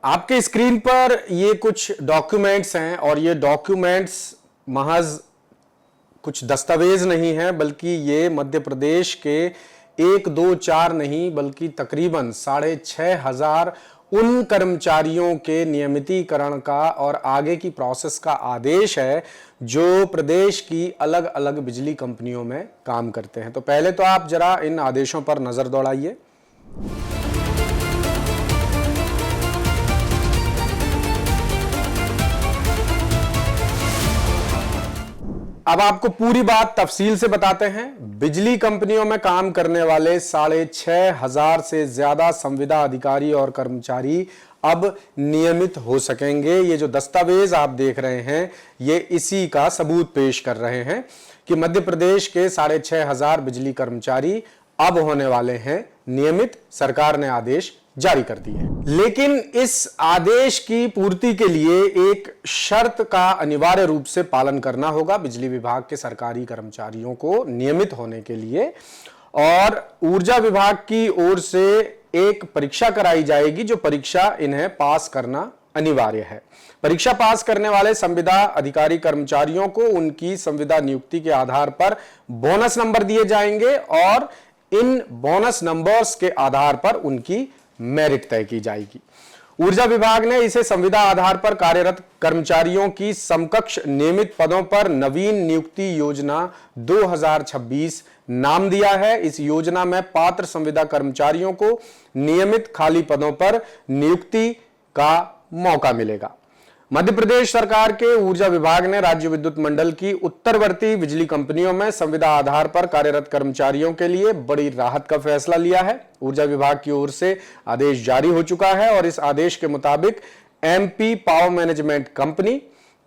आपके स्क्रीन पर ये कुछ डॉक्यूमेंट्स हैं और ये डॉक्यूमेंट्स महज कुछ दस्तावेज नहीं है, बल्कि ये मध्य प्रदेश के 1, 2, 4 नहीं बल्कि तकरीबन 6,500 उन कर्मचारियों के नियमितीकरण का और आगे की प्रोसेस का आदेश है जो प्रदेश की अलग अलग बिजली कंपनियों में काम करते हैं। तो पहले तो आप जरा इन आदेशों पर नजर दौड़ाइए। अब आपको पूरी बात तफसील से बताते हैं। बिजली कंपनियों में काम करने वाले 6,500 से ज्यादा संविदा अधिकारी और कर्मचारी अब नियमित हो सकेंगे। ये जो दस्तावेज आप देख रहे हैं ये इसी का सबूत पेश कर रहे हैं कि मध्य प्रदेश के 6,500 बिजली कर्मचारी अब होने वाले हैं नियमित। सरकार ने आदेश जारी कर दी है, लेकिन इस आदेश की पूर्ति के लिए एक शर्त का अनिवार्य रूप से पालन करना होगा बिजली विभाग के सरकारी कर्मचारियों को नियमित होने के लिए। और ऊर्जा विभाग की ओर से एक परीक्षा कराई जाएगी जो परीक्षा इन्हें पास करना अनिवार्य है। परीक्षा पास करने वाले संविदा अधिकारी कर्मचारियों को उनकी संविदा नियुक्ति के आधार पर बोनस नंबर दिए जाएंगे और इन बोनस नंबर्स के आधार पर उनकी मेरिट तय की जाएगी। ऊर्जा विभाग ने इसे संविदा आधार पर कार्यरत कर्मचारियों की समकक्ष नियमित पदों पर नवीन नियुक्ति योजना 2026 नाम दिया है। इस योजना में पात्र संविदा कर्मचारियों को नियमित खाली पदों पर नियुक्ति का मौका मिलेगा। मध्य प्रदेश सरकार के ऊर्जा विभाग ने राज्य विद्युत मंडल की उत्तरवर्ती बिजली कंपनियों में संविदा आधार पर कार्यरत कर्मचारियों के लिए बड़ी राहत का फैसला लिया है। ऊर्जा विभाग की ओर से आदेश जारी हो चुका है और इस आदेश के मुताबिक एमपी पावर मैनेजमेंट कंपनी,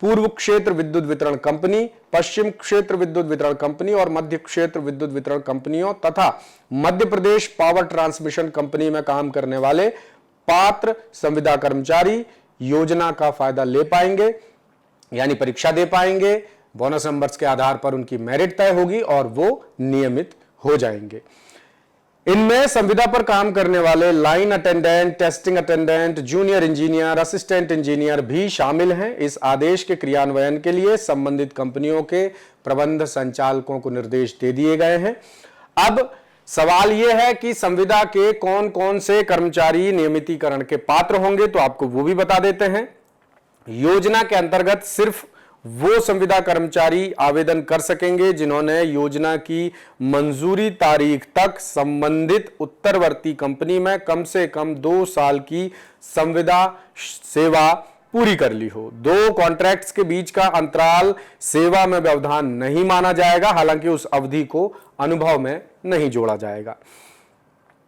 पूर्व क्षेत्र विद्युत वितरण कंपनी, पश्चिम क्षेत्र विद्युत वितरण कंपनी और मध्य क्षेत्र विद्युत वितरण कंपनियों तथा Madhya Pradesh power transmission company में काम करने वाले पात्र संविदा कर्मचारी योजना का फायदा ले पाएंगे, यानी परीक्षा दे पाएंगे। बोनस नंबर्स के आधार पर उनकी मेरिट तय होगी और वो नियमित हो जाएंगे। इनमें संविदा पर काम करने वाले line attendant, testing attendant, junior engineer, assistant engineer भी शामिल हैं। इस आदेश के क्रियान्वयन के लिए संबंधित कंपनियों के प्रबंध संचालकों को निर्देश दे दिए गए हैं। अब सवाल यह है कि संविदा के कौन कौन से कर्मचारी नियमितीकरण के पात्र होंगे, तो आपको वो भी बता देते हैं। योजना के अंतर्गत सिर्फ वो संविदा कर्मचारी आवेदन कर सकेंगे जिन्होंने योजना की मंजूरी तारीख तक संबंधित उत्तरवर्ती कंपनी में कम से कम 2 साल की संविदा सेवा पूरी कर ली हो। 2 कॉन्ट्रैक्ट्स के बीच का अंतराल सेवा में व्यवधान नहीं माना जाएगा, हालांकि उस अवधि को अनुभव में नहीं जोड़ा जाएगा।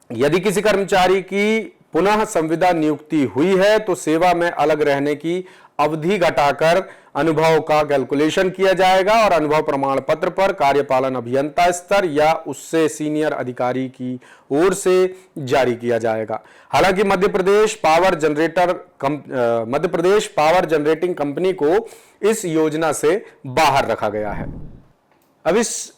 यदि किसी कर्मचारी की पुनः संविदा नियुक्ति हुई है तो सेवा में अलग रहने की अवधि घटाकर अनुभव का कैलकुलेशन किया जाएगा और अनुभव प्रमाण पत्र पर कार्यपालन अभियंता स्तर या उससे सीनियर अधिकारी की ओर से जारी किया जाएगा। हालांकि Madhya Pradesh power generating company को इस योजना से बाहर रखा गया है। अब इस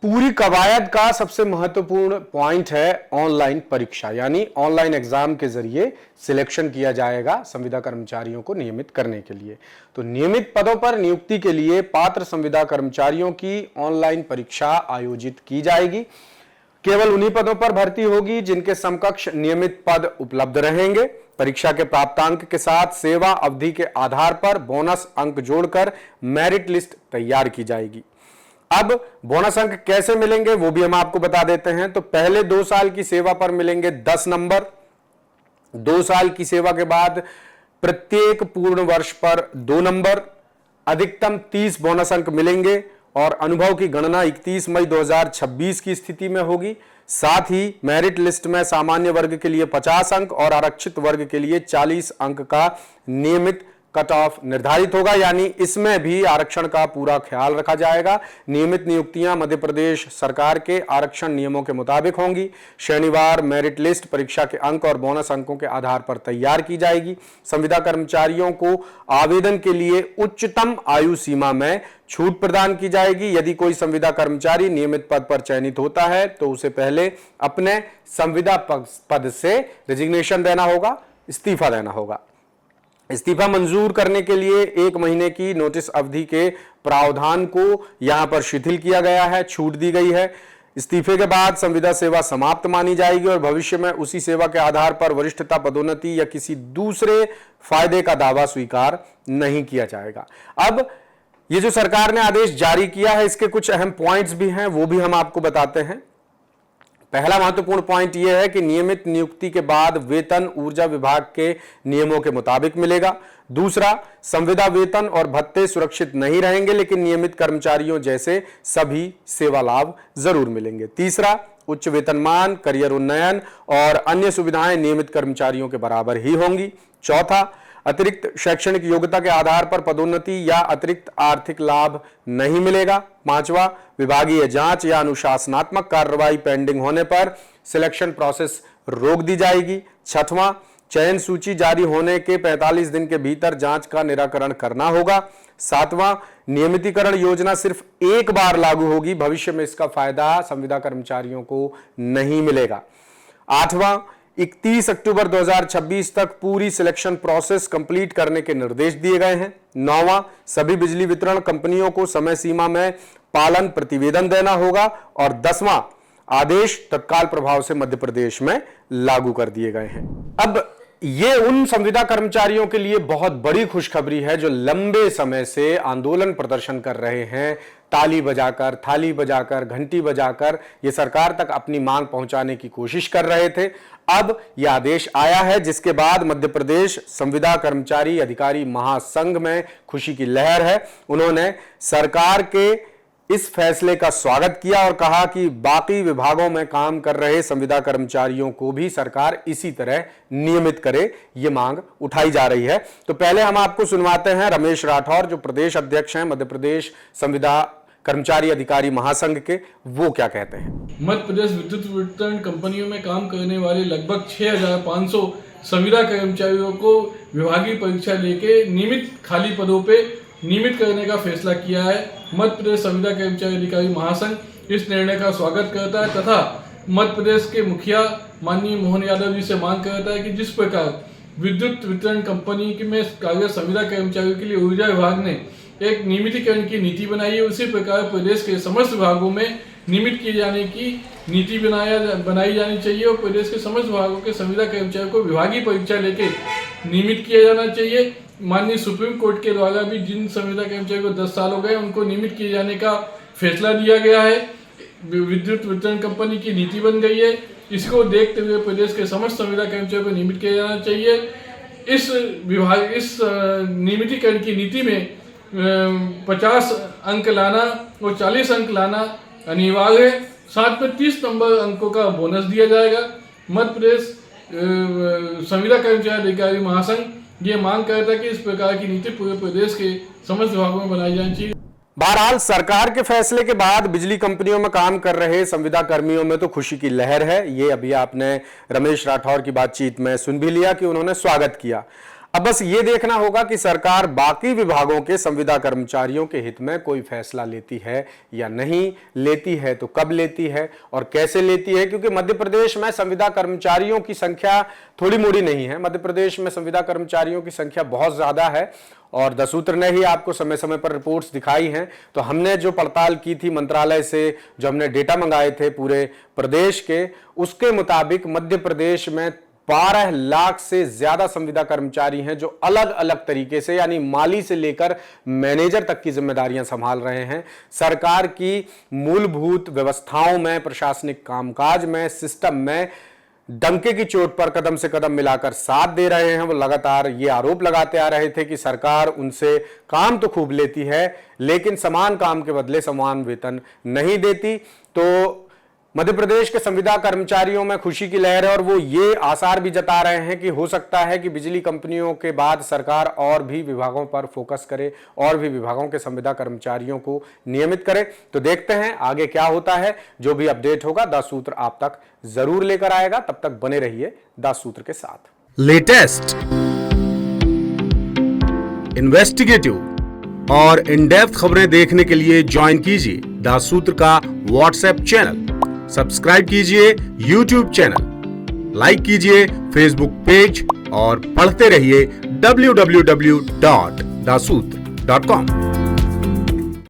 पूरी कवायद का सबसे महत्वपूर्ण पॉइंट है ऑनलाइन परीक्षा, यानी ऑनलाइन एग्जाम के जरिए सिलेक्शन किया जाएगा संविदा कर्मचारियों को नियमित करने के लिए। तो नियमित पदों पर नियुक्ति के लिए पात्र संविदा कर्मचारियों की ऑनलाइन परीक्षा आयोजित की जाएगी। केवल उन्हीं पदों पर भर्ती होगी जिनके समकक्ष नियमित पद उपलब्ध रहेंगे। परीक्षा के प्राप्तांक के साथ सेवा अवधि के आधार पर बोनस अंक जोड़कर मेरिट लिस्ट तैयार की जाएगी। अब बोनस अंक कैसे मिलेंगे वो भी हम आपको बता देते हैं। तो पहले 2 साल की सेवा पर मिलेंगे 10 नंबर। 2 साल की सेवा के बाद प्रत्येक पूर्ण वर्ष पर 2 नंबर, अधिकतम 30 बोनस अंक मिलेंगे और अनुभव की गणना 31 मई 2026 की स्थिति में होगी। साथ ही मेरिट लिस्ट में सामान्य वर्ग के लिए 50 अंक और आरक्षित वर्ग के लिए 40 अंक का नियमित कट ऑफ निर्धारित होगा, यानी इसमें भी आरक्षण का पूरा ख्याल रखा जाएगा। नियमित नियुक्तियां मध्य प्रदेश सरकार के आरक्षण नियमों के मुताबिक होंगी। शनिवार मेरिट लिस्ट परीक्षा के अंक और बोनस अंकों के आधार पर तैयार की जाएगी। संविदा कर्मचारियों को आवेदन के लिए उच्चतम आयु सीमा में छूट प्रदान की जाएगी। यदि कोई संविदा कर्मचारी नियमित पद पर चयनित होता है तो उसे पहले अपने संविदा पद से रेजिग्नेशन देना होगा। इस्तीफा देना होगा। इस्तीफा मंजूर करने के लिए 1 महीने की नोटिस अवधि के प्रावधान को यहां पर शिथिल किया गया है, छूट दी गई है। इस्तीफे के बाद संविदा सेवा समाप्त मानी जाएगी और भविष्य में उसी सेवा के आधार पर वरिष्ठता, पदोन्नति या किसी दूसरे फायदे का दावा स्वीकार नहीं किया जाएगा। अब ये जो सरकार ने आदेश जारी किया है, इसके कुछ अहम पॉइंट्स भी हैं, वो भी हम आपको बताते हैं। पहला महत्वपूर्ण पॉइंट यह है कि नियमित नियुक्ति के बाद वेतन ऊर्जा विभाग के नियमों के मुताबिक मिलेगा। दूसरा, संविदा वेतन और भत्ते सुरक्षित नहीं रहेंगे, लेकिन नियमित कर्मचारियों जैसे सभी सेवा लाभ जरूर मिलेंगे। तीसरा, उच्च वेतनमान, करियर उन्नयन और अन्य सुविधाएं नियमित कर्मचारियों के बराबर ही होंगी। चौथा, अतिरिक्त शैक्षणिक योग्यता के आधार पर पदोन्नति या अतिरिक्त आर्थिक लाभ नहीं मिलेगा। पांचवा, विभागीय जांच या अनुशासनात्मक कार्रवाई पेंडिंग होने पर सिलेक्शन प्रोसेस रोक दी जाएगी। छठवां, चयन सूची जारी होने के 45 दिन के भीतर जांच का निराकरण करना होगा। सातवां, नियमितीकरण योजना सिर्फ एक बार लागू होगी, भविष्य में इसका फायदा संविदा कर्मचारियों को नहीं मिलेगा। आठवां, 31 अक्टूबर 2026 तक पूरी सिलेक्शन प्रोसेस कंप्लीट करने के निर्देश दिए गए हैं। नौवां, सभी बिजली वितरण कंपनियों को समय सीमा में पालन प्रतिवेदन देना होगा। और 10वां, आदेश तत्काल प्रभाव से मध्य प्रदेश में लागू कर दिए गए हैं। अब ये उन संविदा कर्मचारियों के लिए बहुत बड़ी खुशखबरी है जो लंबे समय से आंदोलन प्रदर्शन कर रहे हैं, ताली बजाकर, थाली बजाकर, घंटी बजाकर ये सरकार तक अपनी मांग पहुंचाने की कोशिश कर रहे थे। अब यह आदेश आया है, जिसके बाद मध्य प्रदेश संविदा कर्मचारी अधिकारी महासंघ में खुशी की लहर है। उन्होंने सरकार के इस फैसले का स्वागत किया और कहा कि बाकी विभागों में काम कर रहे संविदा कर्मचारियों को भी सरकार इसी तरह नियमित करे, ये मांग उठाई जा रही है। तो पहले हम आपको सुनवाते हैं रमेश राठौर, जो प्रदेश अध्यक्ष हैं मध्य प्रदेश संविदा कर्मचारी अधिकारी महासंघ के, वो क्या कहते हैं। मध्य प्रदेश विद्युत वितरण कंपनियों में काम करने वाले लगभग 6500 संविदा कर्मचारियों को विभागीय परीक्षा लेके नियमित खाली पदों पे नियमित करने का फैसला किया है। मध्य प्रदेश संविदा कर्मचारी अधिकारी महासंघ इस निर्णय का स्वागत करता है तथा मध्य प्रदेश के मुखिया माननीय मोहन यादव जी से मांग करता है कि जिस प्रकार विद्युत वितरण कंपनी में कार्यरत संविदा कर्मचारियों के लिए ऊर्जा विभाग ने एक नियमितीकरण की नीति बनाई है, उसी प्रकार प्रदेश के समस्त विभागों में नियमित किए जाने की नीति बनाई जानी चाहिए और प्रदेश के समस्त विभागों के संविदा कर्मचारियों को विभागीय परीक्षा लेके नियमित किया जाना चाहिए। माननीय सुप्रीम कोर्ट के द्वारा भी जिन संविदा कर्मचारियों को 10 साल हो गए उनको नियमित किए जाने का फैसला दिया गया है। विद्युत वितरण कंपनी की नीति बन गई है, इसको देखते हुए प्रदेश के समस्त संविदा कर्मचारियों को नियमित किया जाना चाहिए। इस नियमितीकरण की नीति में 50 अंक लाना और 40 अंक लाना अनिवार्य है। साथ में 30 नंबर अंकों का बोनस दिया जाएगा। मध्य प्रदेश संविदा कर्मचारी अधिकारी महासंघ ये मांग करता है कि इस प्रकार की नीति पूरे प्रदेश के समस्त विभागों में बनाई जानी चाहिए। बहरहाल सरकार के फैसले के बाद बिजली कंपनियों में काम कर रहे संविदा कर्मियों में तो खुशी की लहर है। ये अभी आपने रमेश राठौर की बातचीत में सुन भी लिया कि उन्होंने स्वागत किया। अब बस ये देखना होगा कि सरकार बाकी विभागों के संविदा कर्मचारियों के हित में कोई फैसला लेती है या नहीं लेती है, तो कब लेती है और कैसे लेती है, क्योंकि मध्य प्रदेश में संविदा कर्मचारियों की संख्या थोड़ी मोड़ी नहीं है। मध्य प्रदेश में संविदा कर्मचारियों की संख्या बहुत ज्यादा है और दसूत्र ने ही आपको समय समय पर रिपोर्ट्स दिखाई हैं। तो हमने जो पड़ताल की थी मंत्रालय से, जो हमने डेटा मंगाए थे पूरे प्रदेश के, उसके मुताबिक मध्य प्रदेश में 12 लाख से ज्यादा संविदा कर्मचारी हैं जो अलग अलग तरीके से, यानी माली से लेकर मैनेजर तक की जिम्मेदारियां संभाल रहे हैं। सरकार की मूलभूत व्यवस्थाओं में, प्रशासनिक कामकाज में, सिस्टम में डंके की चोट पर कदम से कदम मिलाकर साथ दे रहे हैं। वो लगातार ये आरोप लगाते आ रहे थे कि सरकार उनसे काम तो खूब लेती है लेकिन समान काम के बदले समान वेतन नहीं देती। तो मध्य प्रदेश के संविदा कर्मचारियों में खुशी की लहर है और वो ये आसार भी जता रहे हैं कि हो सकता है कि बिजली कंपनियों के बाद सरकार और भी विभागों पर फोकस करे और भी विभागों के संविदा कर्मचारियों को नियमित करे। तो देखते हैं आगे क्या होता है। जो भी अपडेट होगा दास सूत्र आप तक जरूर लेकर आएगा। तब तक बने रहिए दास सूत्र के साथ। लेटेस्ट, इन्वेस्टिगेटिव और इन डेप्थ खबरें देखने के लिए ज्वाइन कीजिए दास सूत्र का व्हाट्सएप चैनल, सब्सक्राइब कीजिए YouTube चैनल, लाइक कीजिए Facebook पेज और पढ़ते रहिए www.daसूत्र.com।